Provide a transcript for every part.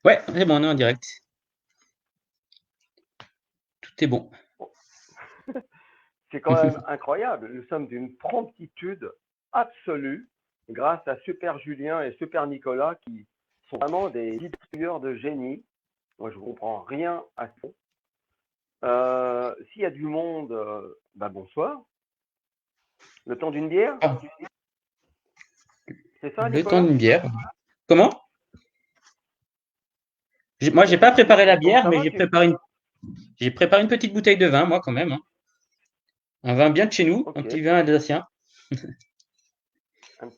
Ouais, c'est bon, on est en direct. Tout est bon. C'est quand même incroyable. Nous sommes d'une promptitude absolue grâce à Super Julien et Super Nicolas qui sont vraiment des leaders de génie. Moi, je ne comprends rien à ça. S'il y a du monde, bah bonsoir. Le temps d'une bière, Ah, c'est ça, le temps Nicolas? d'une bière. Comment? Moi, j'ai pas Je dis, préparé la comment bière, ça mais va? j'ai préparé une petite bouteille de vin, moi, quand même, hein. Un vin bien de chez nous, un Ok. petit vin alsacien. Un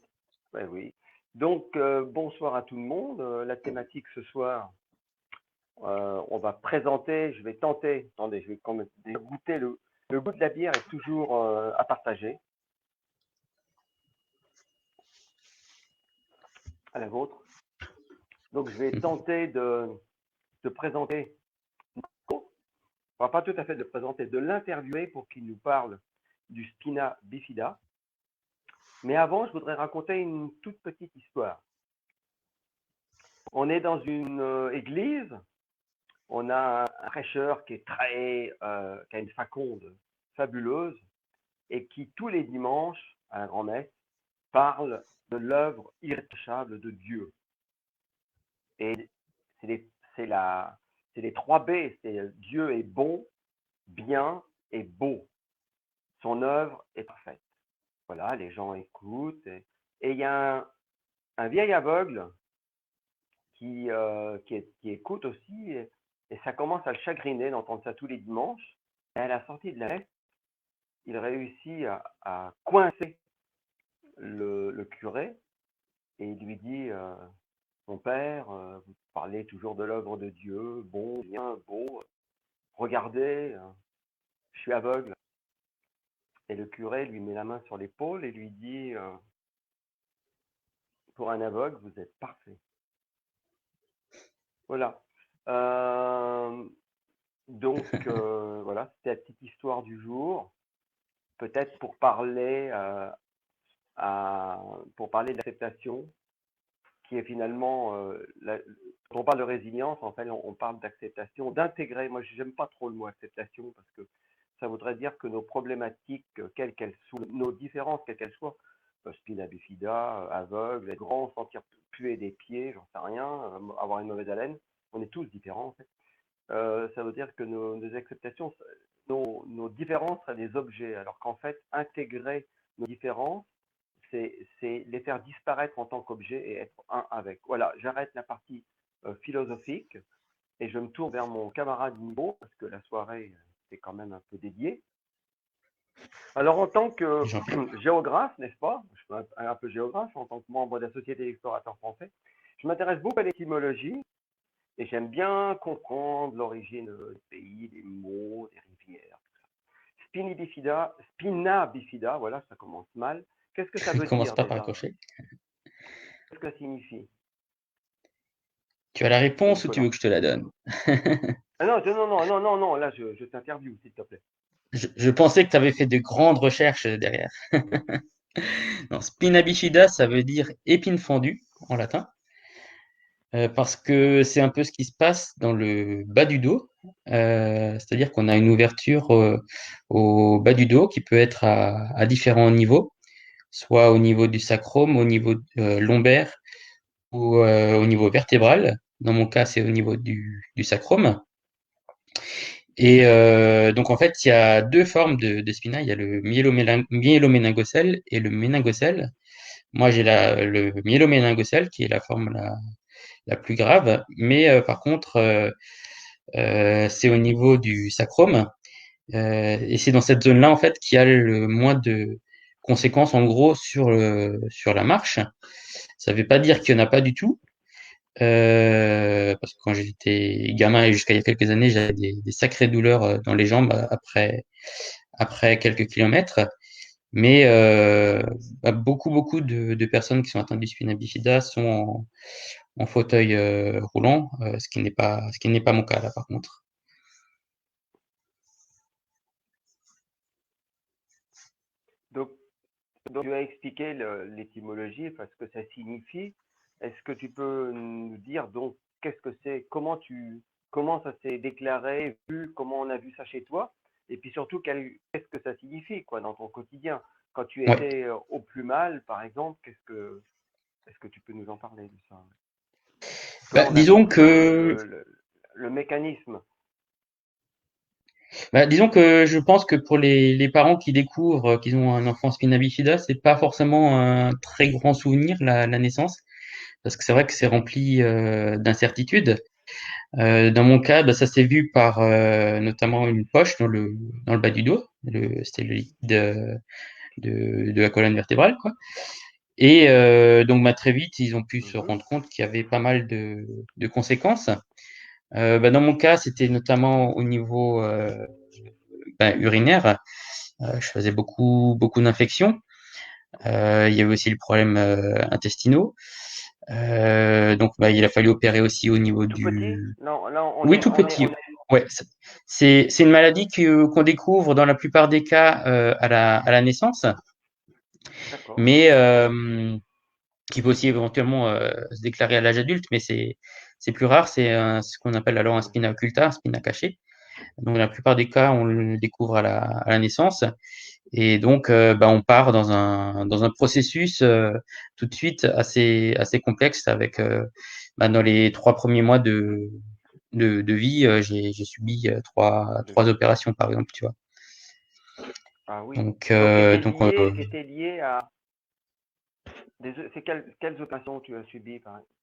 ouais, oui. Donc, bonsoir à tout le monde. La thématique ce soir, on va présenter, je vais tenter, attendez, je vais quand même goûter le goût de la bière est toujours à partager, à la vôtre. Donc, je vais tenter de présenter, enfin, pas tout à fait de présenter, de l'interviewer pour qu'il nous parle du Spina bifida. Mais avant, je voudrais raconter une toute petite histoire. On est dans une église. On a un prêcheur qui est qui a une faconde fabuleuse et qui tous les dimanches à la grand-messe parle de l'œuvre irréprochable de Dieu. Et c'est les, c'est la, c'est les trois B. C'est Dieu est bon, bien et beau. Son œuvre est parfaite. Voilà, les gens écoutent et il y a un vieil aveugle qui écoute aussi et ça commence à le chagriner d'entendre ça tous les dimanches. Et à la sortie de la messe, il réussit à coincer le curé et il lui dit mon père, vous parlez toujours de l'œuvre de Dieu, bon, bien, beau, regardez, je suis aveugle. Et le curé lui met la main sur l'épaule et lui dit pour un aveugle, vous êtes parfait. Voilà. Euh, voilà, c'était la petite histoire du jour. Peut-être pour parler de l'acceptation, qui est finalement, quand on parle de résilience, en fait, on parle d'acceptation, d'intégrer. Moi, j'aime pas trop le mot acceptation parce que ça voudrait dire que nos problématiques, quelles qu'elles soient, nos différences, quelles qu'elles soient, spina bifida, aveugle, être grand, sentir puer des pieds, j'en sais rien, avoir une mauvaise haleine, on est tous différents en fait. Ça veut dire que nos acceptations, nos différences seraient des objets, alors qu'en fait, intégrer nos différences, c'est les faire disparaître en tant qu'objet et être un avec. Voilà, j'arrête la partie philosophique et je me tourne vers mon camarade Nico, parce que la soirée, c'est quand même un peu dédié. Alors, en tant que J'en prie. géographe, n'est-ce pas? Je suis un peu géographe en tant que membre de la Société d'explorateurs français. Je m'intéresse beaucoup à l'étymologie et j'aime bien comprendre l'origine des pays, des mots, des rivières. Spina bifida, voilà, ça commence mal. Qu'est-ce que ça veut Commence dire pas par déjà? accrocher. Qu'est-ce que ça signifie, Tu as la réponse ou tu veux Nicolas? que je te la donne? Ah non, non, là, je t'interviewe, s'il te plaît. Je pensais que tu avais fait de grandes recherches derrière. Non, spina bifida, ça veut dire épine fendue en latin. Parce que c'est un peu ce qui se passe dans le bas du dos. C'est-à-dire qu'on a une ouverture au bas du dos qui peut être à différents niveaux, soit au niveau du sacrum, au niveau lombaire ou au niveau vertébral. Dans mon cas, c'est au niveau du sacrum. Et donc en fait, il y a deux formes de spina. Il y a le myéloméningocèle et le méningocèle. Moi, j'ai le myéloméningocèle qui est la forme la plus grave, mais par contre, c'est au niveau du sacrum, et c'est dans cette zone-là en fait qu'il y a le moins de conséquences en gros sur la marche. Ça ne veut pas dire qu'il n'y en a pas du tout, parce que quand j'étais gamin et jusqu'à il y a quelques années, j'avais des sacrées douleurs dans les jambes après quelques kilomètres. Mais beaucoup de personnes qui sont atteintes du spina bifida sont en fauteuil roulant, ce qui n'est pas mon cas là par contre. Donc, tu as expliqué l'étymologie, enfin, ce que ça signifie. Est-ce que tu peux nous dire donc qu'est-ce que c'est comment ça s'est déclaré, vu, comment on a vu ça chez toi, et puis surtout qu'est-ce que ça signifie quoi dans ton quotidien. Quand tu Ouais. étais au plus mal, par exemple, est-ce que tu peux nous en parler de ça? Bah, Comment on a disons vécu que le mécanisme? disons que je pense que pour les parents qui découvrent qu'ils ont un enfant spina bifida, c'est pas forcément un très grand souvenir la naissance, parce que c'est vrai que c'est rempli d'incertitudes. Dans mon cas, bah, ça s'est vu par notamment une poche dans le bas du dos. C'était le liquide de la colonne vertébrale, quoi. Et donc bah, très vite, ils ont pu se Mhm. rendre compte qu'il y avait pas mal de conséquences. Bah, dans mon cas, c'était notamment au niveau urinaire. Je faisais beaucoup d'infections. Il y avait aussi le problème intestinaux. Donc bah, il a fallu opérer aussi au niveau Tout petit? du. Non, là Oui, tout petit. Ouais, c'est une maladie qu'on découvre dans la plupart des cas à la naissance, d'accord. mais qui peut aussi éventuellement se déclarer à l'âge adulte, mais c'est plus rare. C'est ce qu'on appelle alors un Mhm. spina occulta, un spina caché. Donc la plupart des cas, on le découvre à la naissance. Et donc, bah, on part dans un processus tout de suite assez complexe avec, bah, dans les 3 premiers mois de vie, j'ai subi De trois vie. opérations, par exemple, tu vois. Ah oui. Donc, Donc c'était lié à c'est quelles opérations tu as subies par exemple?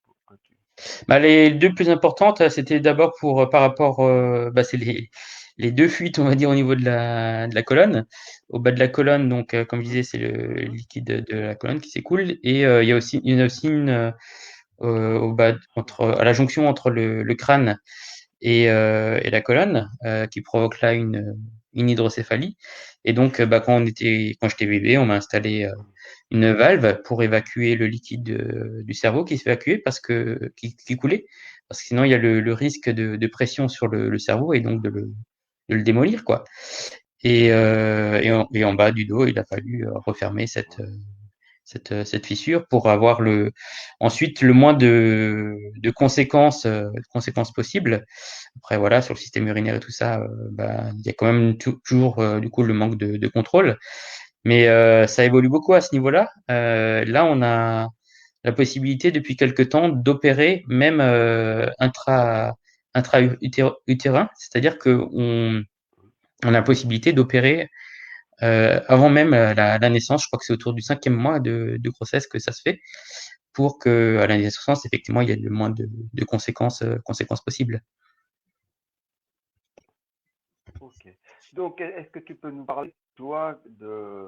bah, les deux plus importantes, c'était d'abord pour par rapport, bah, c'est les deux fuites, on va dire, au niveau de la colonne. Au bas de la colonne, donc, comme je Mhm. disais, c'est le Mhm. liquide de la colonne qui s'écoule. Et il y en a aussi une au bas, à la jonction entre le crâne et la colonne, qui provoque là une hydrocéphalie. Et donc, bah, quand j'étais bébé, on m'a installé une valve pour évacuer le liquide du cerveau qui s'évacuait qui coulait, parce que sinon il y a le risque de pression sur le cerveau et donc de le démolir, quoi. Et en bas du dos, il a fallu refermer cette, Ouais. cette fissure pour avoir ensuite le moins de conséquences possibles. Après, voilà, sur le système urinaire et tout ça, bah, il y a quand même toujours, du coup, le manque de contrôle. Mais ça évolue beaucoup à ce niveau-là. Là, on a la possibilité depuis quelque temps d'opérer même intra-utérin, c'est-à-dire qu'on a la possibilité d'opérer avant même la naissance. Je crois que c'est autour du 5e mois de grossesse que ça se fait, pour que à la naissance, effectivement, il y ait le moins de conséquences possibles. Ok. Donc est-ce que tu peux nous parler toi de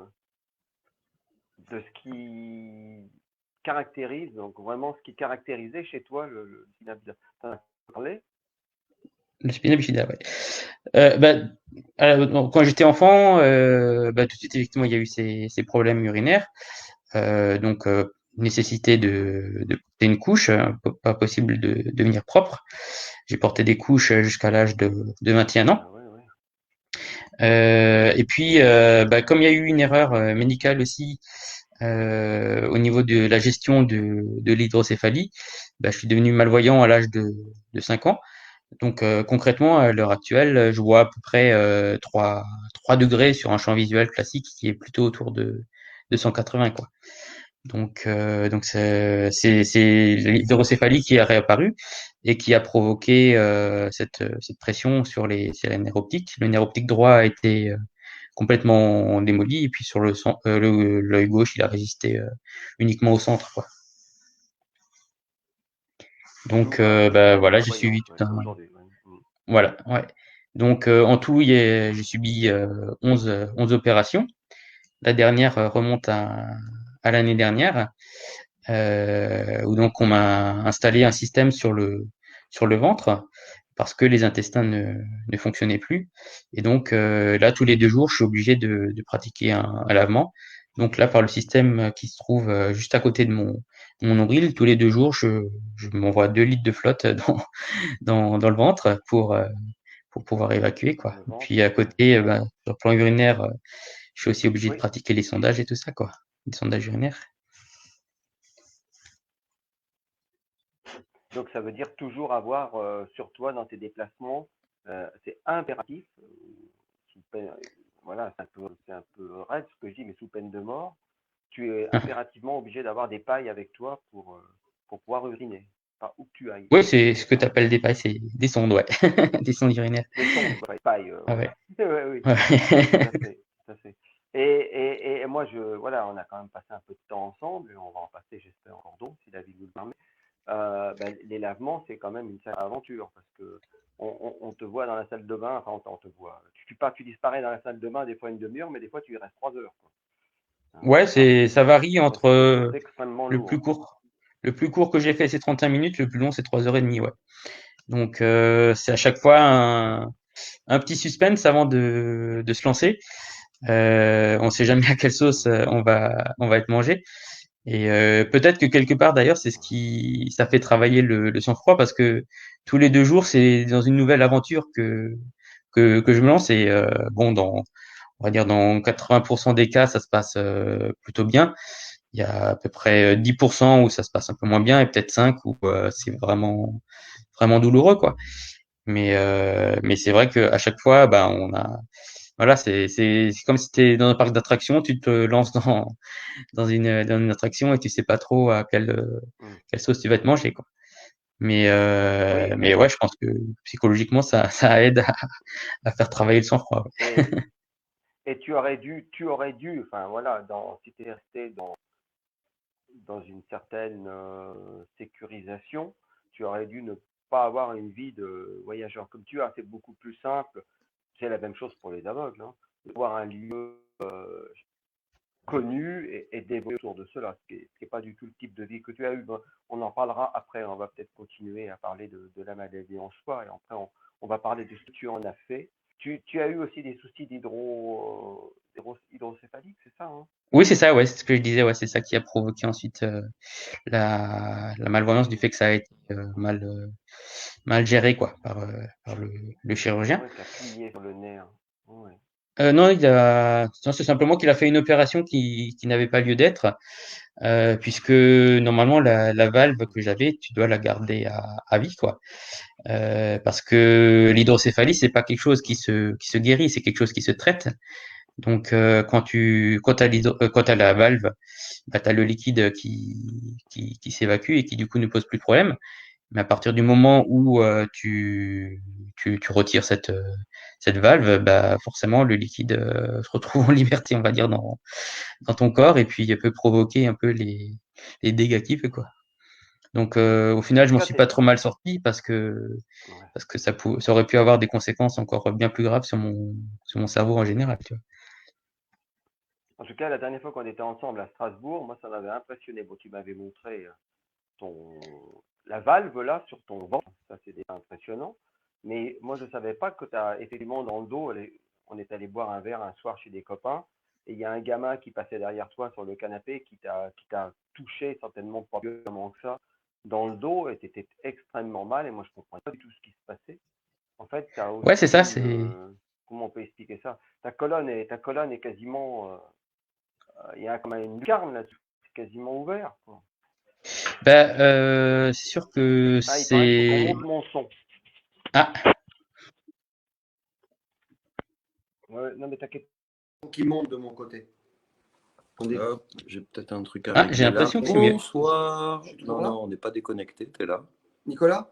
ce qui caractérise, donc vraiment ce qui caractérisait chez toi le dynamisme? T'en as parlé? Le spina bifida, ouais. Bah, donc, quand j'étais enfant, bah, tout de suite, effectivement, il y a eu ces problèmes urinaires. Donc, nécessité de porter une couche, pas possible de venir propre. J'ai porté des couches jusqu'à l'âge de 21 ans. Ah ouais, ouais. Et puis, bah, comme il y a eu une erreur médicale aussi au niveau de la gestion de l'hydrocéphalie, bah, je suis devenu malvoyant à l'âge de 5 ans. Donc concrètement, à l'heure actuelle, je vois à peu près 3 degrés sur un champ visuel classique qui est plutôt autour de 180, quoi. Donc c'est l'hydrocéphalie qui a réapparu et qui a provoqué cette pression sur les nerfs optiques. Le nerf optique droit a été complètement démoli, et puis sur l'œil gauche, il a résisté uniquement au centre, quoi. Donc D'où bah la voilà, j'ai suivi malvoyance, ouais, tout un. aujourd'hui. Ouais. Mm. Voilà, ouais. Donc en tout, j'ai subi 11 opérations. La dernière remonte à l'année dernière, où donc on m'a installé un système sur le ventre parce que les intestins ne fonctionnaient plus. Et donc là, tous les 2 jours, je suis obligé de pratiquer un lavement. Donc là, par le système qui se trouve juste à côté de mon nombril, tous les 2 jours, je m'envoie 2 litres de flotte dans le ventre pour pouvoir évacuer, Dans quoi. le Puis ventre, à ouais. côté, bah, sur le plan urinaire, je suis aussi obligé de Oui. pratiquer les sondages et tout ça, quoi. Les sondages urinaires. Donc ça veut dire toujours avoir sur toi dans tes déplacements, c'est impératif, sous peine- voilà, c'est un peu raide ce que je dis, mais sous peine de mort, tu es impérativement obligé d'avoir des pailles avec toi pour pouvoir uriner, enfin, où que tu ailles. Oui, c'est ce que tu appelles des pailles, c'est des sondes, ouais. Des sondes urinaires. Des sondes, quoi, pailles, Ah ouais. ouais. Ouais, oui, Ouais. tout à fait, tout à fait. Et moi, voilà, on a quand même passé un peu de temps ensemble, et on va en passer, j'espère, encore d'autres, si la vie nous le permet. Les lavements, c'est quand même une sacrée aventure parce que on te voit dans la salle de bain, enfin on te voit. Tu disparais dans la salle de bain des fois une demi-heure, mais des fois tu y restes 3 heures, quoi. Ouais, ça varie Donc entre c'est extrêmement le plus lourd. court. Le plus court que j'ai fait, c'est 35 minutes, le plus long, c'est 3h30, ouais. Donc, c'est à chaque fois un petit suspense avant de se lancer. On sait jamais à quelle sauce on va être mangé. Et peut-être que quelque part d'ailleurs, c'est ce qui ça fait travailler le sang-froid parce que tous les 2 jours, c'est dans une nouvelle aventure que je me lance et bon, on va dire dans 80% des cas, ça se passe plutôt bien. Il y a à peu près 10% où ça se passe un peu moins bien et peut-être 5 où c'est vraiment douloureux quoi. Mais c'est vrai qu'à chaque fois, bah, voilà, c'est comme si tu es dans un parc d'attractions, tu te lances dans une attraction et tu sais pas trop à Mm. quelle sauce tu vas te manger, quoi. Mais, Oui, mais ouais, je pense que psychologiquement, ça aide à faire travailler le sang-froid. Ouais. et, et tu aurais dû, enfin voilà, si tu es resté dans une certaine sécurisation, tu aurais dû ne pas avoir une vie de voyageur comme tu as. C'est beaucoup plus simple. C'est la même chose pour les aveugles, hein, de voir un lieu connu et d'évoluer autour de cela, ce qui est pas du tout le type de vie que tu as eu. Bon, on en parlera après, on va peut-être continuer à parler de la maladie en soi, et après on va parler de ce que tu en as fait. Tu as eu aussi des soucis hydrocéphalique, c'est ça, hein? Oui, c'est ça, ouais, c'est ce que je disais, ouais, c'est ça qui a provoqué ensuite la malvoyance du fait que ça a été mal géré, quoi, par le chirurgien. Ouais, qui a plié sur le nerf. Ouais. Non, non, c'est simplement qu'il a fait une opération qui n'avait pas lieu d'être, puisque normalement la valve que j'avais, tu dois la garder à vie, quoi. Parce que l'hydrocéphalie, c'est pas quelque chose qui se guérit, c'est quelque chose qui se traite. Donc, quand t'as la valve, bah, t'as le liquide qui s'évacue et qui du coup ne pose plus de problème. Mais à partir du moment où tu retires cette valve, bah, forcément le liquide se retrouve en liberté, on va dire, dans ton corps et puis peut provoquer un peu les dégâts qu'il fait, quoi. Donc au En final, je tout m'en cas, suis pas trop mal sorti parce que ouais. ça aurait pu avoir des conséquences encore bien plus graves sur mon cerveau en général, tu vois. En tout cas, la dernière fois qu'on était ensemble à Strasbourg, moi, ça m'avait impressionné. Bon, tu m'avais montré la valve là sur ton ventre, ça c'était impressionnant. Mais moi, je ne savais pas que tu as effectivement dans le dos, on est allé boire un verre un soir chez des copains, et il y a un gamin qui passait derrière toi sur le canapé qui t'a touché certainement pas violemment que ça dans le dos, et tu étais extrêmement mal, et moi je ne comprenais pas du tout ce qui se passait. En fait, tu as Ouais, c'est aussi ça, c'est comment on peut expliquer ça? Ta colonne est quasiment, il y a quand même une lucarne là-dessus, c'est quasiment ouvert, quoi. bah, c'est sûr que Ah, il paraît qu'il faut qu'on c'est monte mon son. ah Ouais, non, mais t'inquiète. Qui monte de mon côté. Hop, j'ai peut-être un truc à j'ai régler là. l'impression que c'est mieux. Bonsoir. Non, là. non, on n'est pas déconnecté, t'es là. Nicolas?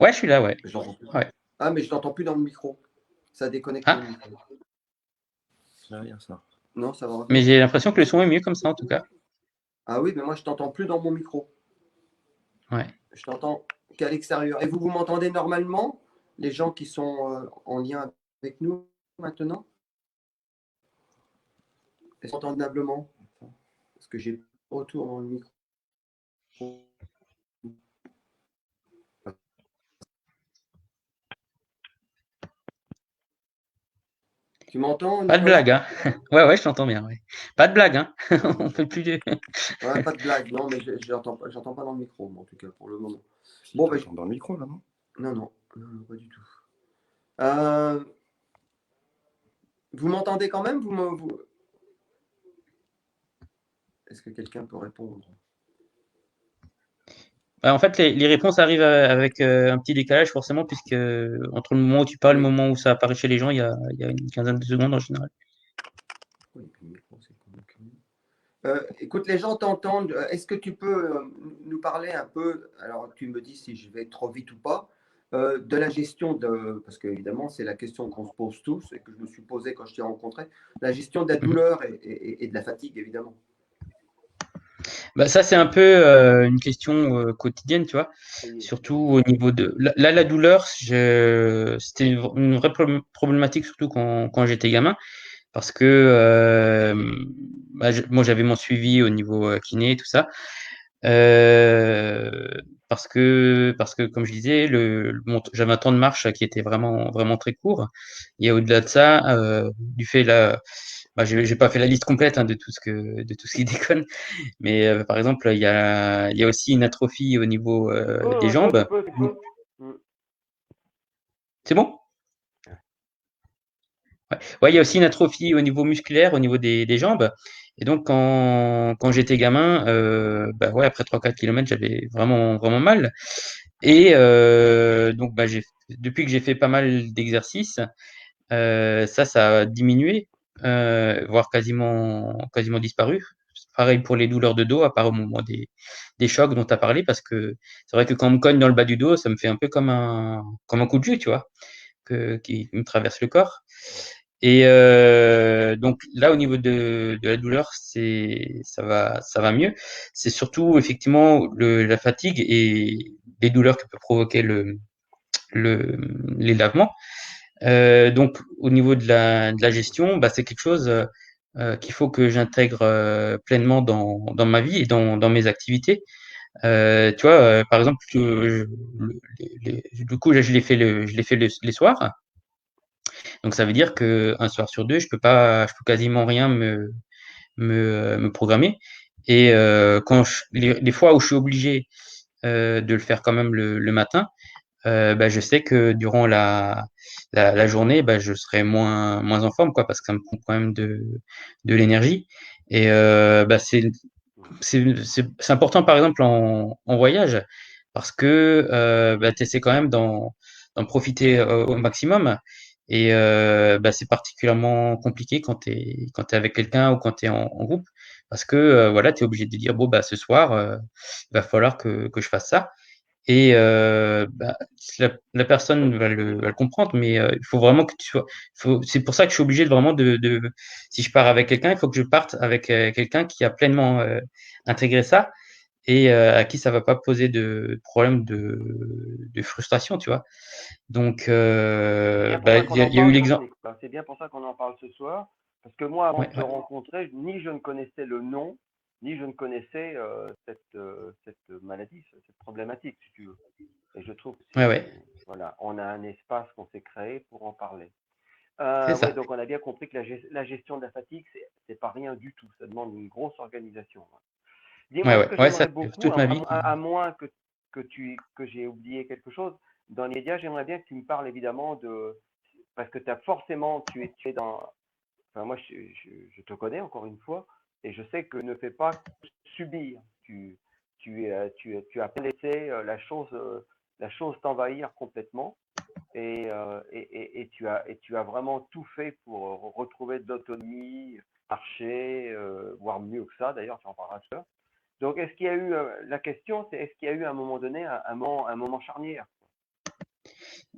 Ouais, je suis là, ouais. Je l'entends plus. Ouais. Ah, mais je t'entends plus dans le micro. Ça a déconnecté le Ah, micro. C'est rien ça. Non, ça va mais revenir. j'ai l'impression que le son est mieux comme ça en tout cas. Ah oui, mais moi je t'entends plus dans mon micro. Ouais. Je t'entends qu'à l'extérieur. Et vous m'entendez normalement? Les gens qui sont en lien avec nous maintenant? Est-ce entendablement? Parce que j'ai retour dans le micro. Tu m'entends, Pas de Nicolas? blague, hein. Ouais, ouais, je t'entends bien, ouais. Pas de blague, hein. On fait plus de. Ouais, pas de blague. Non, mais j'entends pas dans le micro, moi, en tout cas, pour le moment. Si, Bon, t'entends dans le micro là, non? non, non, non, non, pas du tout. Euh, Vous m'entendez quand même? Est-ce que quelqu'un peut répondre? Bah, en fait, les réponses arrivent avec un petit décalage forcément, puisque entre le moment où tu parles et le Oui. moment où ça apparaît chez les gens, il y a une quinzaine de secondes en général. Oui, puis le micro, c'est convaincu. Écoute, les gens t'entendent. Est-ce que tu peux nous parler un peu, alors tu me dis si je vais trop vite ou pas, de la gestion de, parce qu'évidemment c'est la question qu'on se pose tous et que je me suis posée quand je t'ai rencontré, la gestion de la Mhm. douleur et de la fatigue, évidemment. Bah, ça, c'est un peu une question quotidienne, tu vois. Ça y est. Surtout au niveau de... Là, la douleur, c'était une vraie problématique, surtout quand j'étais gamin. Parce que bah, moi, j'avais mon suivi au niveau kiné, tout ça. Euh, parce que, comme je disais, j'avais un temps de marche qui était vraiment, vraiment très court. Et au-delà de ça, du fait là, bah, j'ai pas fait la liste complète hein, de tout ce qui déconne, mais par exemple, il y a aussi une atrophie au niveau des jambes. Tu peux. Mm. C'est bon? Ouais, il y a aussi une atrophie au niveau musculaire, au niveau des jambes. Et donc, quand j'étais gamin, bah ouais, après 3-4 kilomètres, j'avais vraiment, vraiment mal. Et donc, bah, depuis que j'ai fait pas mal d'exercices, ça a diminué, voire quasiment, quasiment disparu. Pareil pour les douleurs de dos, à part au moment des chocs dont tu as parlé, parce que c'est vrai que quand on me cogne dans le bas du dos, ça me fait un peu comme un coup de jus, tu vois, qui me traverse le corps. Et donc là, au niveau de la douleur, ça va mieux. C'est surtout effectivement la fatigue et les douleurs que peut provoquer le, les lavements. Donc au niveau de la gestion, bah, c'est quelque chose qu'il faut que j'intègre pleinement dans ma vie et dans mes activités. Tu vois, par exemple, du coup, là, je l'ai fait les soirs. Donc ça veut dire que un soir sur deux, je peux quasiment rien me programmer. Et les fois où je suis obligé de le faire quand même le matin, bah, je sais que durant la journée, bah, je serai moins en forme, quoi, parce que ça me prend quand même de l'énergie. Et bah, c'est important, par exemple, en voyage, parce que bah, tu essaies quand même d'en profiter au maximum. Et bah, c'est particulièrement compliqué quand t'es avec quelqu'un ou quand tu es en groupe, parce que voilà, tu es obligé de dire, bon, bah, ce soir, il va falloir que je fasse ça. Et bah, la personne va le comprendre, mais il faut vraiment que tu sois. C'est pour ça que je suis obligé de vraiment si je pars avec quelqu'un, il faut que je parte avec quelqu'un qui a pleinement intégré ça et à qui ça va pas poser de problème de frustration, tu vois. Donc, C'est bien pour bah, ça il qu'on y a, en il y a eu parle, l'exemple. Jean-Nicolas. C'est bien pour ça qu'on en parle ce soir. Parce que moi, avant Ouais, de te ouais, rencontrer, ni je ne connaissais le nom, ni je ne connaissais cette maladie, cette problématique, si tu veux. Et je trouve que ouais, ouais, voilà, on a un espace qu'on s'est créé pour en parler. c'est Ouais, ça. donc on a bien compris que la gestion de la fatigue, c'est pas rien du tout. Ça demande une grosse organisation. Ouais, Dis-moi ce ouais, que ouais, ça j'aimerais fait beaucoup, toute ma vie. à moins que j'ai oublié quelque chose. Dans les médias, j'aimerais bien que tu me parles évidemment de, parce que tu es dans, enfin moi je te connais encore une fois, et je sais que ne fais pas subir. Tu as pas laissé la chose t'envahir complètement, et tu as vraiment tout fait pour retrouver de l'autonomie, marcher, voire mieux que ça. D'ailleurs, tu en parleras tout à l'heure. Donc, est-ce qu'il y a eu, la question, c'est est-ce qu'il y a eu à un moment donné un moment charnière?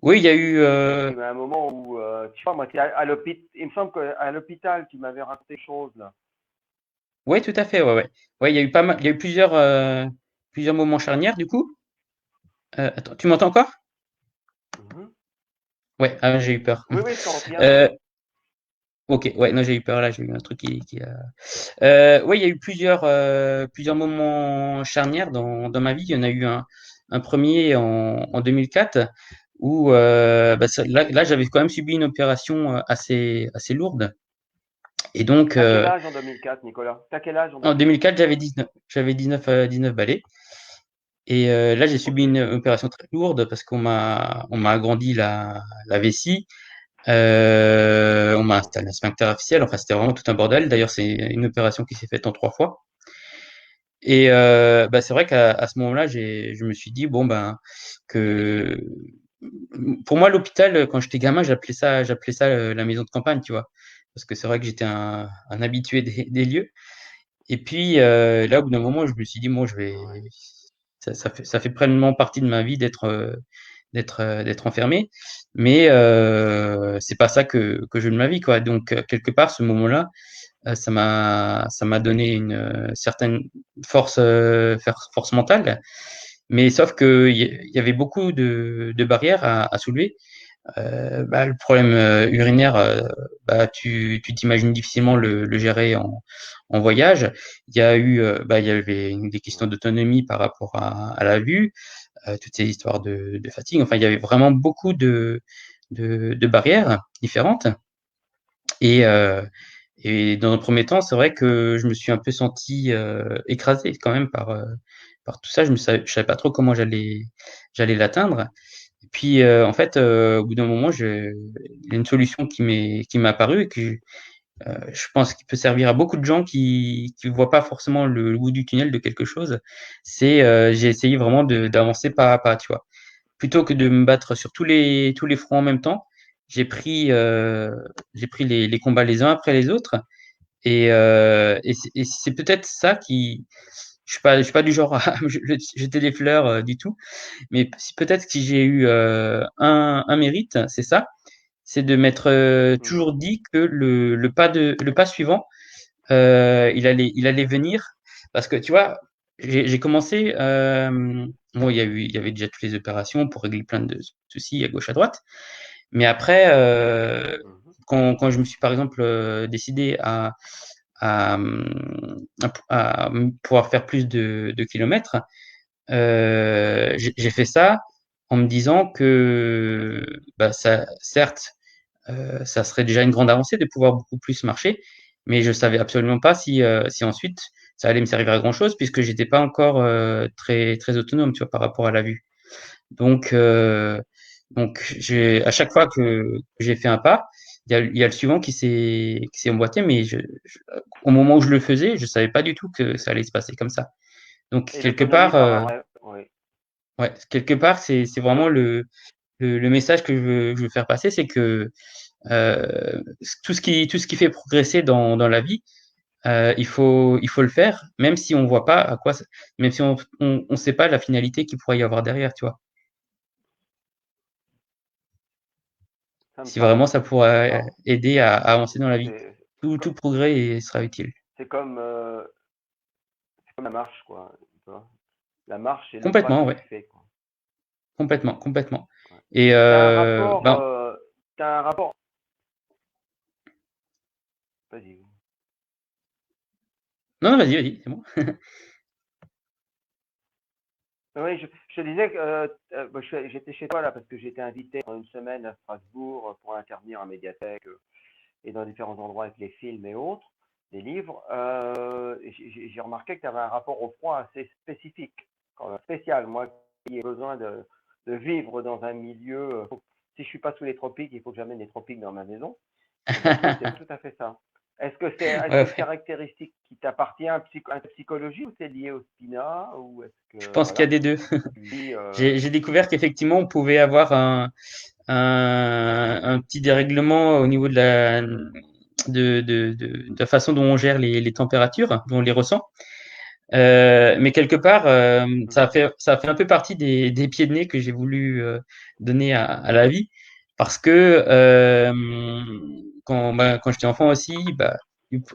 Oui, il y a eu. Est-ce qu'il y a eu un moment où, tu vois, moi, à l'hôpital, il me semble qu'à l'hôpital, tu m'avais raconté des choses là. Oui, tout à fait. Ouais, ouais. Ouais, il y a eu pas mal. Il y a eu plusieurs moments charnières, du coup. Attends, tu m'entends encore? Mhm. Ouais, ah, j'ai eu peur. Oui, oui, je t'en bien là. Euh, ok, ouais, non, j'ai eu peur là, j'ai eu un truc qui a. Ouais, il y a eu plusieurs moments charnières dans ma vie. Il y en a eu un premier en 2004 où bah, là, j'avais quand même subi une opération assez lourde. Et donc, T'as quel âge en 2004, Nicolas? T'as quel âge en en 2004? 2004, j'avais 19 balais. Et là, j'ai subi Ok. une opération très lourde parce qu'on m'a agrandi la vessie. On m'a installé un sphincter artificiel. Enfin, c'était vraiment tout un bordel. D'ailleurs, c'est une opération qui s'est faite en 3 fois. Et bah, c'est vrai qu'à ce moment-là, je me suis dit, bon, ben, que pour moi, l'hôpital, quand j'étais gamin, j'appelais ça la maison de campagne, tu vois. Parce que c'est vrai que j'étais un habitué des lieux. Et puis là, au bout d'un moment, je me suis dit, bon, Ouais. ça fait pleinement partie de ma vie d'être enfermé. Mais c'est pas ça que je veux de ma vie, quoi. Donc, quelque part, ce moment-là, ça m'a donné une certaine force mentale. Mais sauf que il y avait beaucoup de barrières à soulever. Bah, le problème urinaire, bah, tu t'imagines difficilement le gérer en voyage. Bah, il y avait des questions Ouais. d'autonomie par rapport à la vue, toutes ces histoires de fatigue. Enfin, il y avait vraiment beaucoup de barrières différentes. Et, euh, et dans un premier temps, c'est vrai que je me suis un peu senti écrasé quand même par tout ça. Je savais pas trop comment j'allais l'atteindre. Et puis, en fait, au bout d'un moment, il y a une solution qui m'est apparue et que je pense qu'il peut servir à beaucoup de gens qui voient pas forcément le bout du tunnel de quelque chose. J'ai essayé vraiment d'avancer pas à pas, tu vois. Plutôt que de me battre sur tous les fronts en même temps, j'ai pris, euh, j'ai pris les combats les uns après les autres. Et c'est peut-être ça qui, je suis pas du genre à jeter des fleurs du tout. Mais peut-être que si j'ai eu un mérite, c'est ça, c'est de m'être Mhm. toujours dit que le pas suivant, il allait venir. Parce que tu vois, j'ai commencé, bon, il y avait déjà toutes les opérations pour régler plein de soucis à gauche, à droite. Mais après, Mhm. quand je me suis par exemple décidé à, à pouvoir faire plus de kilomètres, j'ai fait ça en me disant que bah, ça, certes, ça serait déjà une grande avancée de pouvoir beaucoup plus marcher, mais je savais absolument pas si ensuite ça allait me servir à grand chose puisque j'étais pas encore très très autonome, tu vois, par rapport à la vue. Donc à chaque fois que j'ai fait un pas, il y a le suivant qui s'est emboîté, mais au moment où je le faisais, je savais pas du tout que ça allait se passer comme ça. Donc Et quelque l'autonomie part, par ouais, ouais. ouais, quelque part, c'est vraiment L'au- le message que je veux faire passer, c'est que tout ce qui fait progresser dans la vie, il faut le faire, même si on voit pas à quoi, même si on sait pas la finalité qu'il pourrait y avoir derrière, tu vois. Ça me Si vraiment parle. ça pourrait Alors, aider à avancer dans la vie, c'est tout progrès sera utile. c'est comme la marche, quoi. Tu vois. La marche, c'est le pas Complètement, que ouais, tu fais, quoi. complètement, complètement. Ouais. Et T'as un rapport, ben, t'as un rapport. Vas-y. non, non, vas-y, vas-y, c'est bon. Oui, je te disais que bah, j'étais chez toi là parce que j'étais invité pendant une semaine à Strasbourg pour intervenir en médiathèque et dans différents endroits avec les films et autres, des livres. Et j'ai remarqué que tu avais un rapport au froid assez spécifique, quand même spécial. Moi qui ai besoin de vivre dans un milieu, si je suis pas sous les tropiques, il faut que j'amène les tropiques dans ma maison. Et ben toi, c'est tout à fait ça. Est-ce Ouais, que une ouais. caractéristique qui t'appartient à la psychologie ou c'est lié au spina ou est-ce Je que pense qu'il y a voilà, des deux. tu vis J'ai découvert qu'effectivement, on pouvait avoir un petit dérèglement au niveau de la façon dont on gère les températures, dont on les ressent. Mais quelque part, ça a fait un peu partie des pieds de nez que j'ai voulu donner à la vie, parce que quand j'étais enfant aussi, bah,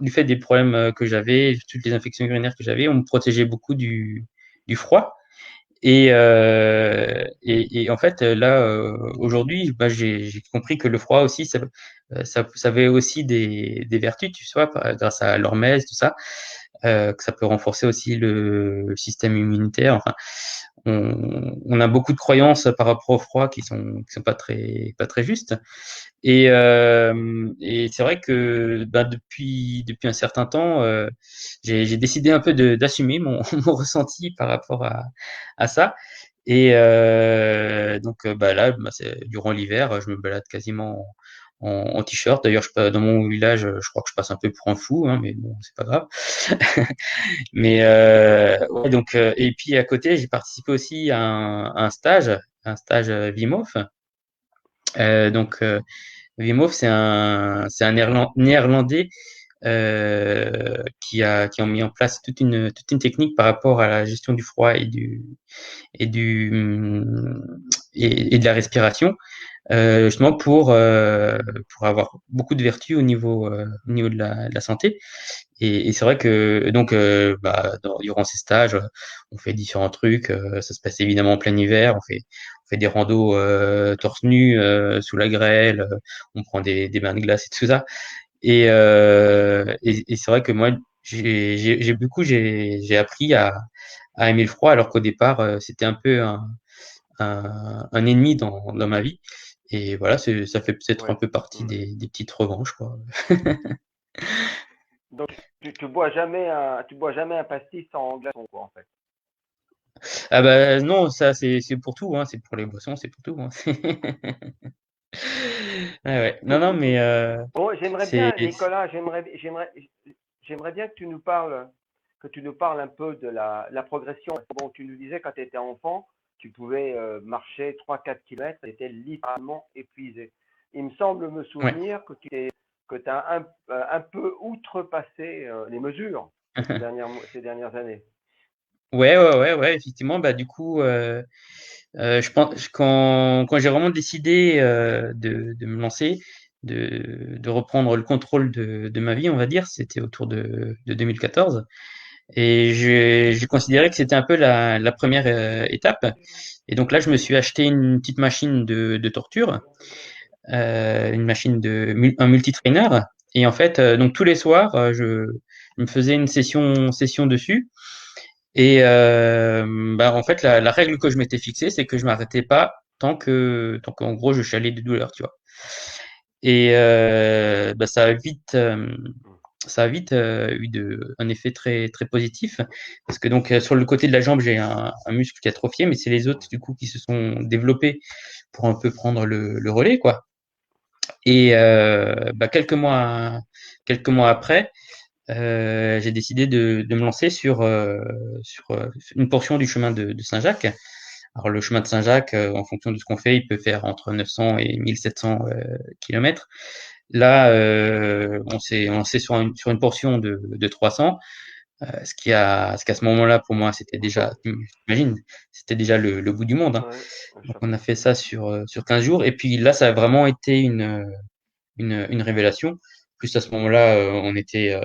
du fait des problèmes que j'avais, toutes les infections urinaires que j'avais, on me protégeait beaucoup du froid. Et en fait, là, aujourd'hui, bah, j'ai compris que le froid aussi, ça avait aussi des vertus, tu vois, grâce à l'hormèse, tout ça, que ça peut renforcer aussi le système immunitaire. Enfin, on a beaucoup de croyances par rapport au froid qui sont pas très justes. Et c'est vrai que bah, depuis un certain temps, j'ai décidé un peu d'assumer mon, mon ressenti par rapport à ça. Et donc bah là, bah, durant l'hiver, je me balade quasiment en t-shirt. D'ailleurs, dans mon village, je crois que je passe un peu pour un fou, hein, mais bon, c'est pas grave. Mais ouais, donc et puis à côté, j'ai participé aussi à un stage Wim Hof. Donc Wim Hof, c'est un Néerlandais qui ont mis en place toute une technique par rapport à la gestion du froid et et de la respiration, justement pour avoir beaucoup de vertus au niveau de de la santé. Et c'est vrai que donc durant ces stages, on fait différents trucs. Ça se passe évidemment en plein hiver. On fait des randos torse nu sous la grêle. On prend des bains de glace et tout ça. Et c'est vrai que moi, j'ai appris à aimer le froid, alors qu'au départ, c'était un peu un ennemi dans ma vie. Et voilà, ça fait peut-être un Ouais. peu partie des petites revanches, quoi. Donc, tu bois jamais un pastis sans glaçon, quoi, en fait. Ah bah non, ça c'est pour tout, hein, c'est pour les boissons, c'est pour tout, hein. Ouais, ouais. Non, non, mais Bon, j'aimerais c'est bien, Nicolas, j'aimerais bien que tu nous parles un peu de la progression. Bon, tu nous disais quand tu étais enfant, tu pouvais marcher 3-4 kilomètres, tu étais littéralement épuisé. Il me semble me ouais. souvenir que tu as un peu outrepassé les mesures ces dernières années. Ouais, effectivement, bah du coup, je pense quand j'ai vraiment décidé de me lancer, de reprendre le contrôle de ma vie, on va dire, c'était autour de 2014. Et j'ai considéré que c'était un peu la première étape. Et donc là, je me suis acheté une petite machine de torture, une machine un multi-trainer. Et en fait, donc tous les soirs, je me faisais une session dessus. Et en fait, la règle que je m'étais fixée, c'est que je m'arrêtais pas tant qu'en gros je chialais de douleur, tu vois. Et ça a vite eu un effet très positif, parce que donc sur le côté de la jambe, j'ai un muscle qui est atrophié, mais c'est les autres du coup qui se sont développés pour un peu prendre le relais, quoi. Et quelques mois après, j'ai décidé de me lancer sur une portion du chemin de Saint-Jacques. Alors le chemin de Saint-Jacques, en fonction de ce qu'on fait, il peut faire entre 900 et 1700 kilomètres. Là, on s'est sur une portion de 300, ce qu'à ce moment-là, pour moi, c'était déjà, t'imagines, c'était déjà le bout du monde, hein. Ouais, Donc on a fait ça sur 15 jours. Et puis là, ça a vraiment été une révélation. Plus à ce moment-là, enfin, j'étais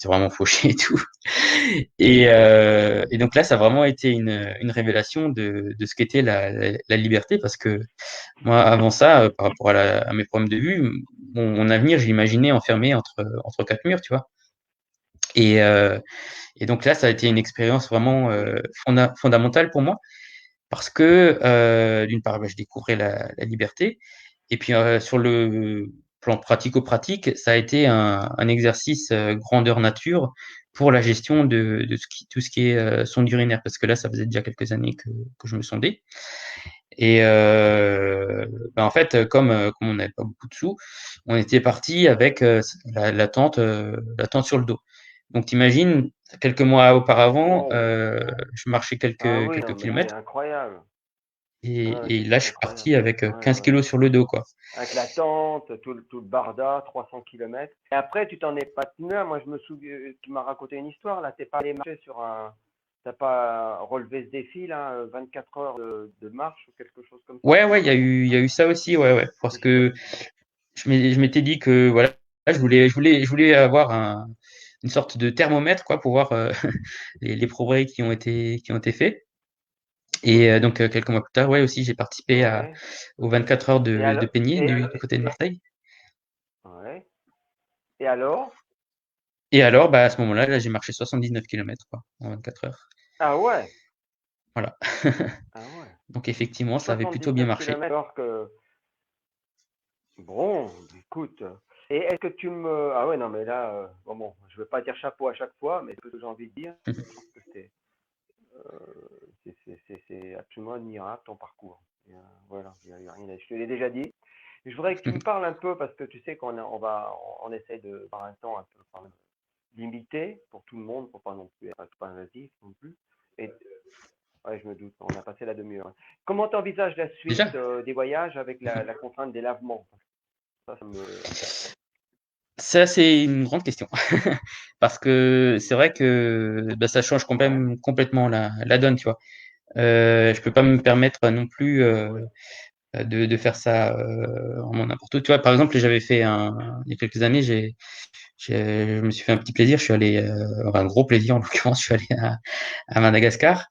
vraiment fauché et tout. Et donc là, ça a vraiment été une révélation de ce qu'était la liberté, parce que moi, avant ça, par rapport à mes problèmes de vue, mon avenir, je l'imaginais enfermé entre quatre murs, tu vois. Et, euh, et donc là, ça a été une expérience vraiment fondamentale pour moi, parce que d'une part, je découvrais la liberté, et puis sur le plan pratico-pratique, ça a été un exercice grandeur nature pour la gestion de tout ce qui est sonde urinaire, parce que là, ça faisait déjà quelques années que je me sondais. Et en fait, comme on n'avait pas beaucoup de sous, on était parti avec la tente sur le dos. Donc, t'imagines, quelques mois auparavant, wow. je marchais Ah oui, non, quelques mais c'est kilomètres, incroyable. Ah, et là, je suis incroyable. parti avec Ouais, 15 ouais. kilos sur le dos, quoi. Avec la tente, tout le barda, 300 kilomètres. Et après, tu t'en es pas tenu un. Moi, je me souviens, tu m'as raconté une histoire, là. T'es pas allé marcher t'as pas relevé ce défi, là, 24 heures de marche ou quelque chose comme ça? Ouais, il y a eu ça aussi, ouais, parce que je m'étais dit que, voilà, je voulais avoir une sorte de thermomètre, quoi, pour voir les progrès qui ont été faits. Et donc, quelques mois plus tard, ouais, aussi, j'ai participé Ouais. aux 24 heures Et de alors, Peigné du côté de Marseille. ouais. Et alors? Et alors, bah, à ce moment-là, là, j'ai marché 79 kilomètres, quoi, en 24 heures. Ah ouais. Voilà. Ah ouais. Donc, effectivement, ça avait plutôt bien 79 marché. kilomètres alors que, bon, écoute. Et est-ce que tu me... Ah ouais, non, mais là, bon, je veux pas dire chapeau à chaque fois, mais ce que j'ai envie de dire, je trouve que c'est absolument admirable ton parcours. Et, voilà, il y a rien à... Je te l'ai déjà dit. Je voudrais que tu me parles un peu, parce que tu sais on essaie de, par un temps un peu limité pour tout le monde, pour pas non plus être pas invasif non plus. Et ouais, je me doute, on a passé la demi-heure. Comment tu envisages la suite Déjà, des voyages avec la contrainte des lavements? Ça me. ça c'est une grande question parce que c'est vrai que bah, ça change quand Ouais, même complètement la donne, tu vois. Je peux pas me permettre non plus de faire ça vraiment n'importe où. Tu vois, par exemple, j'avais fait il y a quelques années, je me suis fait un petit plaisir. Je suis allé, enfin un gros plaisir en l'occurrence, je suis allé à Madagascar.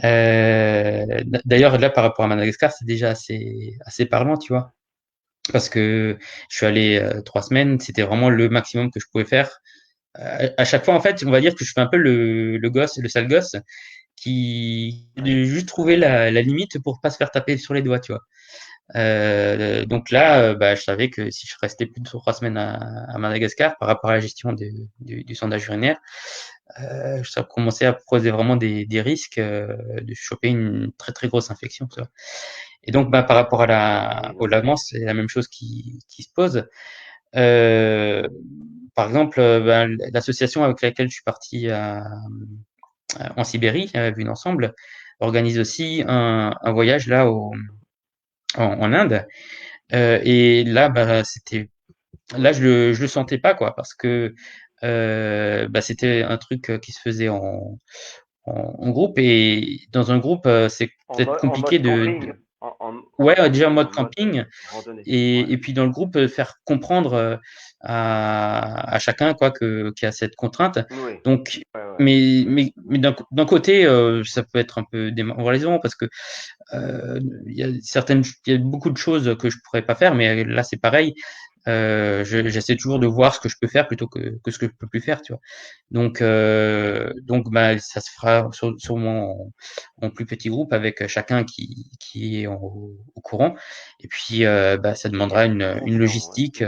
D'ailleurs, là, par rapport à Madagascar, c'est déjà assez parlant, tu vois. Parce que je suis allé 3 semaines, c'était vraiment le maximum que je pouvais faire. À chaque fois, en fait, on va dire que je fais un peu le gosse, le sale gosse, qui ouais. de juste trouver la limite pour pas se faire taper sur les doigts, tu vois. Donc là, bah, je savais que si je restais plus de 3 semaines à Madagascar, par rapport à la gestion du sondage urinaire, ça commençait à poser vraiment des risques de choper une très très grosse infection, tu vois. Et donc, bah, par rapport Oui, au non, mais. lavement, c'est la même chose qui se pose. Euh, Par exemple, ben, l'association avec laquelle je suis parti en Sibérie, Vue d'ensemble, organise aussi un voyage là en Inde. Et là, bah, là, je le sentais pas, quoi, parce que bah, c'était un truc qui se faisait en groupe, et dans un groupe, c'est peut-être En compliqué mode camping, ouais, déjà en mode en mode camping, randonnée. Ouais, et puis dans le groupe, faire comprendre à chacun quoi qu'il y a cette contrainte. oui, Donc, ouais, ouais. mais d'un côté, ça peut être un peu démoralisant parce que il y a beaucoup de choses que je pourrais pas faire, mais là c'est pareil. J'essaie toujours de voir ce que je peux faire plutôt que ce que je peux plus faire, tu vois. Donc bah, ça se fera sûrement en plus petit groupe avec chacun qui est au courant. Et puis bah, ça Qui demandera est une conscient, ouais. logistique.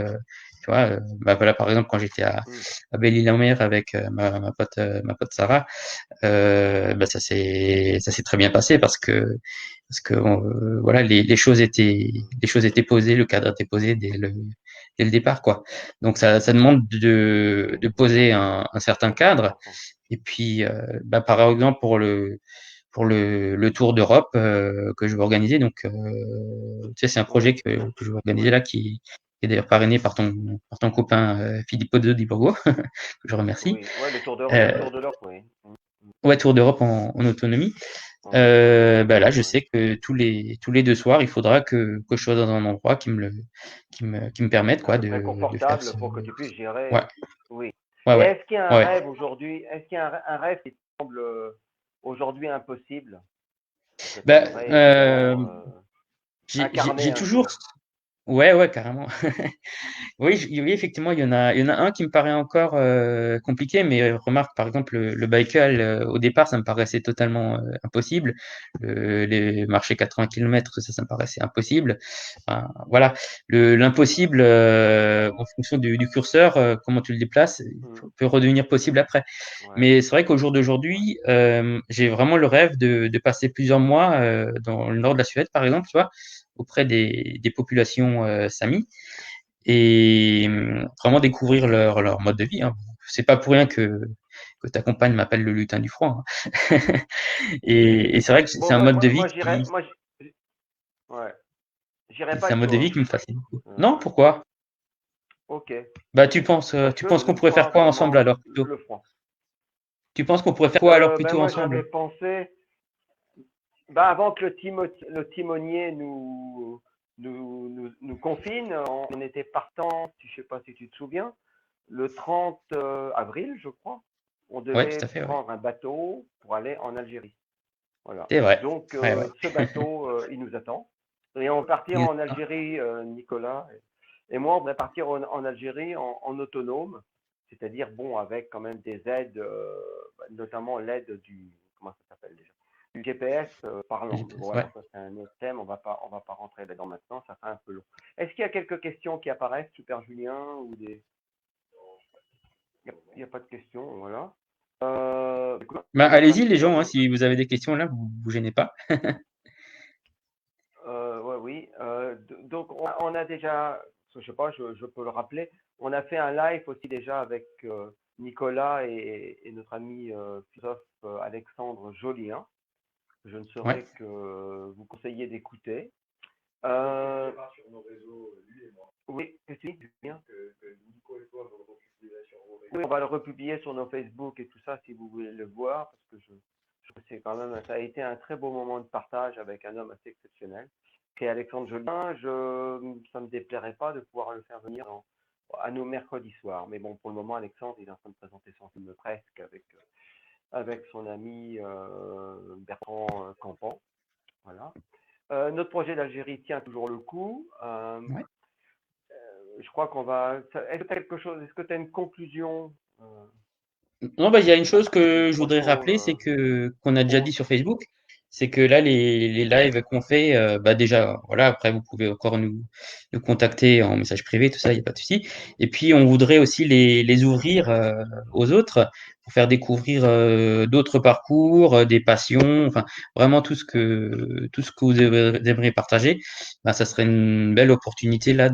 Tu vois, bah, voilà, par exemple, quand j'étais Mm. à Belle-Île-en-Mer avec ma pote Sarah, bah, ça s'est très bien passé parce que voilà, les choses étaient posées, le cadre était posé dès le départ, quoi. Donc ça demande de poser un certain Ça, c'est cadre. important. Et puis, bah, par exemple, pour le tour d'Europe que je veux organiser, donc tu sais, c'est un projet Oui, que je veux organiser oui, là, qui est d'ailleurs parrainé par ton copain Filippo de Di Borgo, que je remercie. oui. Ouais, le Euh, tour de l'Europe, oui. Mm. ouais, tour d'Europe en autonomie. En autonomie, Bah là, je ouais. sais que tous les 2 soirs, il faudra que je sois dans un endroit qui me permette À quoi peu près de faire confortable ce. pour que tu puisses Ouais, gérer. Oui. ouais, Et ouais, est-ce qu'il y a un ouais. rêve aujourd'hui, est-ce qu'il y a un rêve qui te semble aujourd'hui impossible, que tu Bah, aimerais évidemment incarner j'ai un toujours. jour? Ouais, ouais, carrément. Oui, oui, effectivement, il y en a un qui me paraît encore compliqué, mais remarque, par exemple, le Baïkal, au départ, ça me paraissait totalement impossible. Les marcher 80 km, ça me paraissait impossible. Enfin, voilà, l'impossible, en fonction du curseur, comment tu le déplaces, Mm. peut redevenir possible après. Ouais. Mais c'est vrai qu'au jour d'aujourd'hui, j'ai vraiment le rêve de passer plusieurs mois dans le nord de la Suède, par exemple, tu vois, auprès des populations samis et vraiment découvrir leur mode de vie, hein. C'est pas pour rien que ta compagne m'appelle le lutin du froid, hein. Et c'est vrai que Bon, c'est un mode de vie ouais, j'irai pas c'est un avec mode de toi, vie hein. qui me fascine beaucoup. Non, Euh, pourquoi? ok. Bah, Parce tu que je penses qu'on n'aime pourrait faire pas quoi ensemble vraiment alors plutôt? le froid. Tu penses qu'on pourrait faire quoi alors Ben plutôt moi ensemble? j'avais pensé, ben avant que le timonier nous confine, on était partant, je sais pas si tu te souviens, le 30 avril, je crois. On Ouais, tout devait à fait, ouais. prendre un bateau pour aller en Algérie. Voilà. C'est vrai. Donc Ouais, ouais. ce bateau, il nous attend. Et on va partir en Algérie, Nicolas et moi, on va partir en Algérie en autonome, c'est-à-dire bon avec quand même des aides, notamment l'aide du comment ça s'appelle déjà, du GPS parlant. Mais Ouais. voilà, ça c'est un autre thème. On va pas rentrer là-dedans maintenant, ça fait un peu long. Est-ce qu'il y a quelques questions qui apparaissent, Super Julien, ou des il y a pas de questions, voilà. Écoute, Bah, ça allez-y me les gens, hein, donne si vous avez des questions là, vous gênez pas. ouais, Oui. Donc, on a déjà, je sais pas, je peux le rappeler, on a fait un live aussi déjà avec Nicolas et notre ami philosophe Alexandre Jolien. Je ne Ouais. saurais que vous conseiller d'écouter. Oui, qu'est-ce que tu dis, Julien? Oui, on va le republier sur nos Facebook et tout ça si vous voulez le voir, parce que je trouve que c'est quand même, ça a été un très beau moment de partage avec un homme assez exceptionnel, qui est Alexandre Jolin. Ça me déplairait pas de pouvoir le faire venir à nos mercredis soirs. Mais bon, pour le moment, Alexandre, il est en train de présenter son film presque avec son ami Bertrand Campan. Voilà. Notre projet d'Algérie tient toujours le coup. Ouais. Je crois qu'on va. Est-ce que tu as quelque chose? Est-ce que tu as une conclusion Non, bah, il y a une chose une que je voudrais propo rappeler, c'est que qu'on a déjà dit pour. sur Facebook, c'est que là, les lives qu'on fait, bah déjà, voilà, après, vous pouvez encore nous contacter en message privé, tout ça, il n'y a pas de souci. Et puis, on voudrait aussi les ouvrir aux autres pour faire découvrir d'autres parcours, des passions, enfin, vraiment tout ce que vous aimeriez partager. Bah, ça serait une belle opportunité là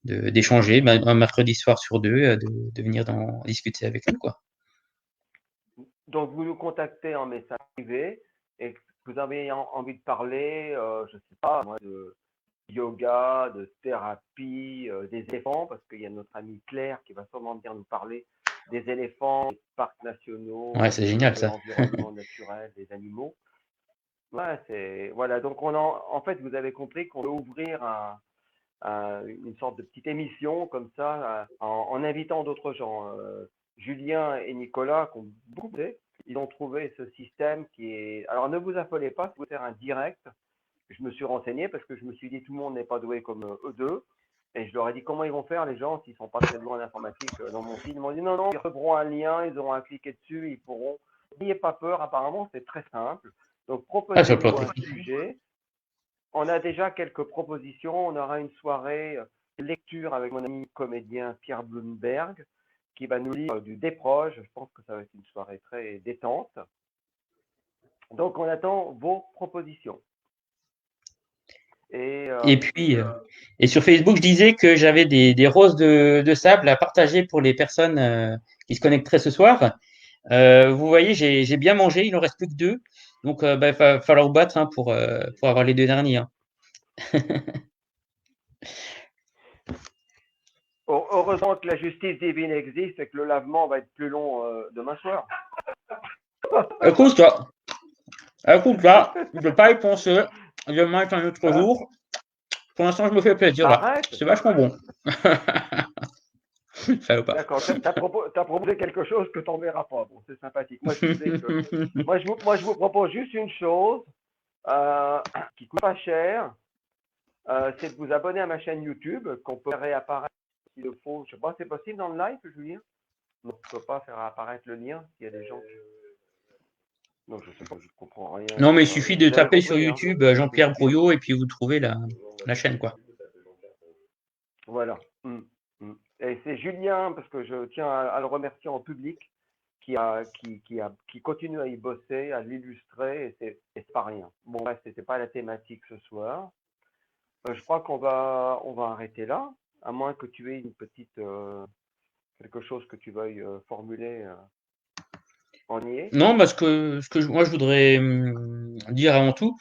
d'échanger, bah, un mercredi soir sur deux, de venir discuter avec nous, quoi. Donc, vous nous contactez en message privé et que vous avez envie de parler, je ne sais pas, moi, de yoga, de thérapie, des éléphants, parce qu'il y a notre amie Claire qui va sûrement venir nous parler des éléphants, des parcs nationaux, Ouais, c'est génial de ça. l'environnement naturel, des animaux. Ouais, voilà. Donc, en fait, vous avez compris qu'on veut ouvrir une sorte de petite émission comme ça, en invitant d'autres gens. Julien et Nicolas, qui ont beaucoup aidé, ils ont trouvé ce système qui est. Alors, ne vous affolez pas, si vous faire un direct. Je me suis renseigné parce que je me suis dit tout le monde n'est pas doué comme eux deux. Et je leur ai dit comment ils vont faire les gens s'ils sont pas très doués en informatique dans mon film. Ils m'ont dit non, non, ils recevront un lien, ils auront à cliquer dessus, ils pourront. N'ayez pas peur, apparemment c'est très simple. Donc Ah, sur le plan proposez-nous un technique. sujet. On a déjà quelques propositions. On aura une soirée lecture avec mon ami comédien Pierre Bloomberg qui va nous lire du Desproges. Je pense que ça va être une soirée très détente. Donc on attend vos propositions. Et Et puis, et sur Facebook, je disais que j'avais des roses de sable à partager pour les personnes qui se connecteraient ce soir. Vous voyez, j'ai bien mangé, il en reste plus que deux. Donc, bah, il va falloir vous battre hein, pour avoir les deux derniers. Hein. heureusement que la justice divine existe et que le lavement va être plus long demain soir. Écoute, là, je ne vais pas y penser. Demain est un autre Hein? jour. Pour l'instant, je me fais plaisir là. Arrête. C'est vachement bon. Ça ou pas. D'accord. T'as proposé quelque chose que t'en verras pas. Bon, c'est sympathique. Moi, je disais que moi, je vous propose juste une chose qui coûte pas cher. C'est de vous abonner à ma chaîne YouTube qu'on peut réapparaître s'il le faut. Je sais pas, c'est possible dans le live, Julien? Non, on ne peut pas faire apparaître le lien s'il y a des gens qui. Non, je sais pas, je comprends rien. Non, mais il suffit de Vous avez taper sur compris, hein? YouTube Jean-Pierre Brouillot et puis vous trouvez la chaîne, quoi. Voilà. Et c'est Julien, parce que je tiens à le remercier en public, qui continue à y bosser, à l'illustrer, et c'est pas rien. Bon, bref, c'était pas la thématique ce soir. Je crois on va arrêter là, à moins que tu aies une petite, quelque chose que tu veuilles formuler. On y est? Non, parce que moi je voudrais dire avant tout,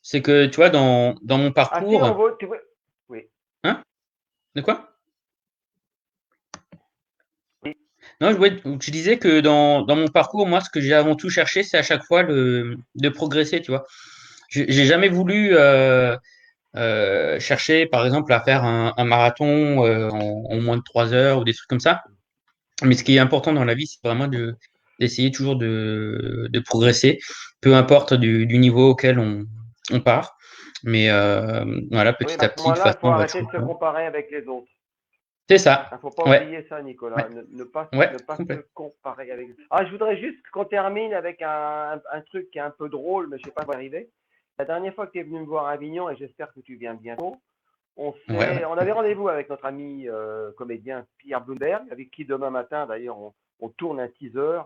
c'est que tu vois, dans mon Ah si, parcours, tu veux. Oui. hein? De quoi? Oui. Non, je disais que dans mon parcours, moi, ce que j'ai avant tout cherché, c'est à chaque fois de progresser, tu vois. J'ai jamais voulu chercher, par exemple, à faire un marathon en moins de 3 heures ou des trucs comme ça. Mais ce qui est important dans la vie, c'est vraiment d'essayer toujours de progresser, peu importe du niveau auquel on part. Mais voilà, Oui, petit mais à à ce petit, de toute moment-là, il façon, faut on va arrêter toujours. de se comparer avec les autres. C'est ça. Il ne faut pas Ouais, oublier ça, ouais, Nicolas. ouais, Ne pas se complet. comparer avec. Ah, je voudrais juste qu'on termine avec un truc qui est un peu drôle, mais je ne sais pas si ça va arriver. La dernière fois que tu es venu me voir à Avignon, et j'espère que tu viens bientôt, Ouais, ouais. on avait rendez-vous avec notre ami comédien Pierre Bloomberg, avec qui demain matin, d'ailleurs, on tourne un teaser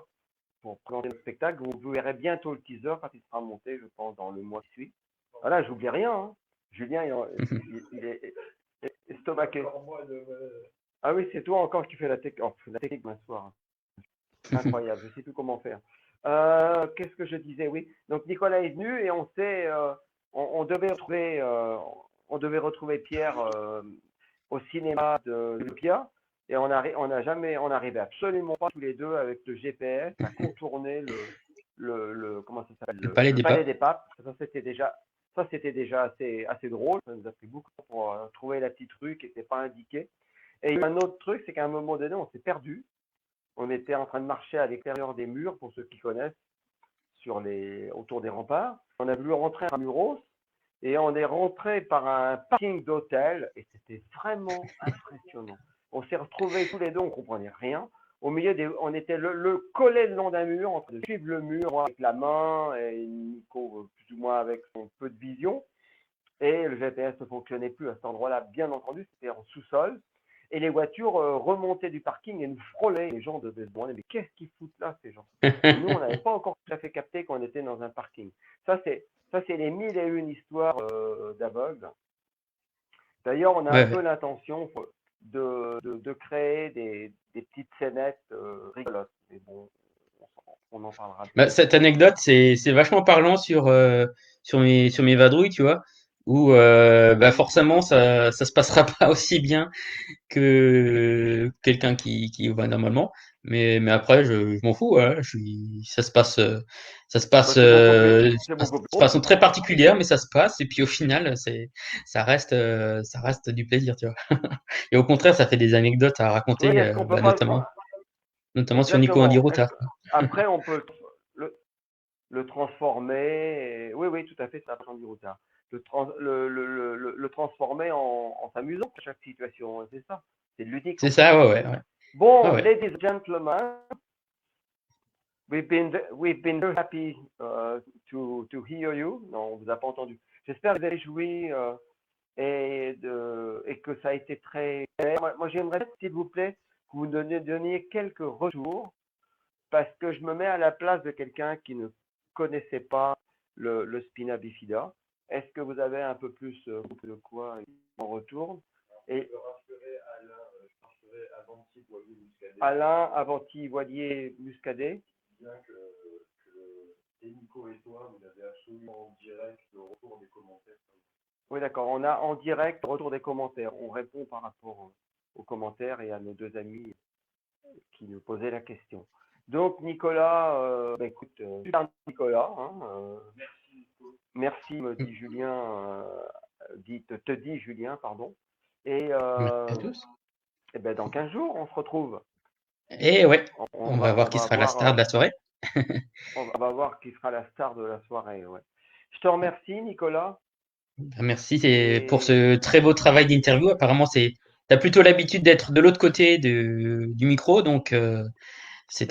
pour présenter le spectacle. Vous verrez bientôt le teaser quand il sera monté, je pense, dans le mois qui suit. Voilà, j'oublie rien. Hein. Julien, il est estomaqué. Ah oui, c'est toi encore qui fais la technique ce soir. Incroyable, je ne sais plus comment faire. Qu'est-ce que je disais? Oui. Donc Nicolas est venu et on devait retrouver Pierre au cinéma de Pia et on n'arrivait absolument pas tous les deux avec le GPS à contourner comment ça s'appelle, Le Palais le des Palais Papes. des Papes. Ça c'était déjà assez drôle. Ça nous a pris beaucoup de temps pour trouver la petite rue qui n'était pas indiquée. Et il y a un autre truc, c'est qu'à un moment donné, on s'est perdu. On était en train de marcher à l'extérieur des murs, pour ceux qui connaissent, autour des remparts. On a voulu rentrer à Muros et on est rentré par un parking d'hôtel et c'était vraiment impressionnant. On s'est retrouvés tous les deux, on comprenait rien. Au milieu on était le collé le long d'un mur, en train de suivre le mur, moi avec la main et Nico plus ou moins avec son peu de vision. Et le GPS ne fonctionnait plus à cet endroit-là, bien entendu, c'était en sous-sol. Et les voitures remontaient du parking et nous frôlaient. Les gens devaient se demander, mais qu'est-ce qu'ils foutent là, ces gens? Et nous, on n'avait pas encore tout à fait capté qu'on était dans un parking. Ça, c'est les mille et une histoires d'aveugles. D'ailleurs, on a un peu l'intention de créer des petites scénettes rigolotes. Mais bon, on en parlera. Bah, cette anecdote, c'est vachement parlant sur mes vadrouilles, tu vois, où bah forcément ça se passera pas aussi bien que quelqu'un qui va normalement, mais après je m'en fous, voilà, ça se passe C'est beaucoup plus de drôle. façon très particulière, mais ça se passe et puis au final ça reste du plaisir, tu vois. Et au contraire, ça fait des anecdotes à Oui, raconter, est-ce qu'on peut bah, pas. notamment sur Nico Exactement. Indiroutard. Après, on peut le transformer. Oui, oui, tout à fait, ça va du retard. Le transformer en s'amusant à chaque situation. C'est ça. C'est ludique C'est en fait. ça, ouais. Bon, Ouais. ladies and gentlemen, we've been very happy to hear you. Non, on vous a pas entendu. J'espère que vous avez joui et que ça a été très clair. Moi j'aimerais, s'il vous plaît, que vous donniez quelques retours parce que je me mets à la place de quelqu'un qui ne connaissait pas le spina bifida. Est-ce que vous avez un peu plus de quoi en retour? Et Alain Avanti-Voilier Muscadet. Bien que Nico et toi, vous avez absolument en direct le retour des commentaires. Oui, d'accord. On a en direct le retour des commentaires. On répond par rapport aux commentaires et à nos deux amis qui nous posaient la question. Donc, Nicolas, écoute, super Nicolas. Merci, me dit Julien, te dit Julien, pardon. Et, Merci à tous. et ben, dans 15 jours, on se retrouve. Et ouais, on va voir qui sera la star de la soirée. On va voir qui sera la star de la soirée. Ouais. Je te remercie, Nicolas. Merci pour ce très beau travail d'interview. Apparemment, t'as plutôt l'habitude d'être de l'autre côté du micro, donc